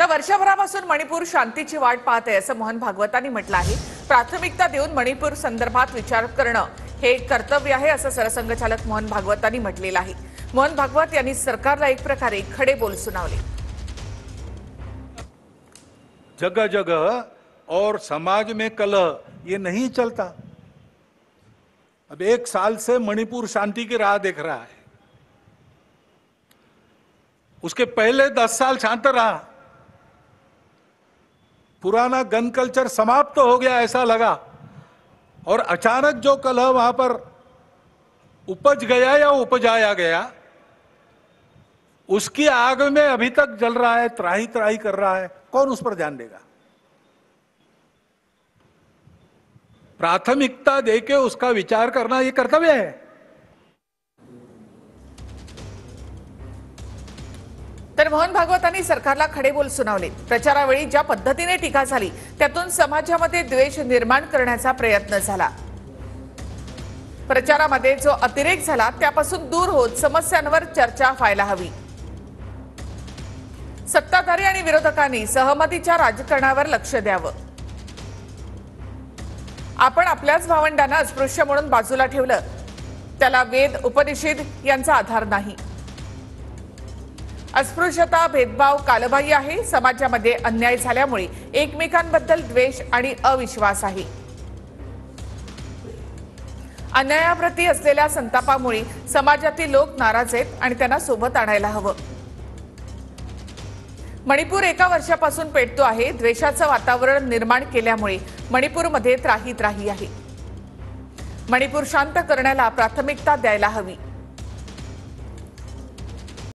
तर वर्षभरापासून मणिपूर शांतीची वाट पाहत आहे असं मोहन भागवतांनी म्हटलं आहे। प्राथमिकता देऊन मणिपूर संदर्भात विचार करणं हे कर्तव्य आहे असं सरसंघचालक मोहन भागवतांनी म्हटलेलं आहे। मोहन भागवत यांनी सरकारला एक प्रकारे खडे बोल सुनावले। जगह जगह और समाज में कलह ये नहीं चलता। अब 1 साल से मणिपुर शांति की राह देख रहा है। उसके पहले 10 साल शांत रहा। पुराना गन कल्चर समाप्त हो गया ऐसा लगा, और अचानक जो कलह वहां पर उपज गया या उपजाया गया, उसकी आग में अभी तक जल रहा है, त्राही त्राही कर रहा है। कौन उस पर ध्यान देगा? प्राथमिकता देके उसका विचार करना ये कर्तव्य है। तर मोहन भागवतांनी सरकारला खडे बोल सुनावले। प्रचारावेळी ज्या पद्धतीने टीका झाली त्यातून समाजामध्ये द्वेष निर्माण करण्याचा प्रयत्न झाला। प्रचारामध्ये जो अतिरेक झाला त्यापासून दूर होत समस्यांवर चर्चा व्हायला हवी। सत्ताधारी आणि विरोधकांनी सहमतीच्या राजकारणावर लक्ष द्यावं। आपण आपल्याच भावंडांना अस्पृश्य म्हणून बाजूला ठेवलं, त्याला वेद उपनिषद यांचा आधार नाही। अस्पृश्यता भेदभाव कालबाह्य आहे। समाजामध्ये अन्याय झाल्यामुळे एकमेकांबद्दल द्वेष आणि अविश्वास आहे। अन्यायाप्रती असलेल्या संतापामुळे समाजातील लोक नाराज आहेत आणि त्यांना सोबत आणायला हवं। मणिपूर एका वर्षापासून पेटतो आहे। द्वेषाचं वातावरण निर्माण केल्यामुळे मणिपूरमध्ये त्राही त्राही आहे। मणिपूर शांत करण्याला प्राथमिकता द्यायला हवी।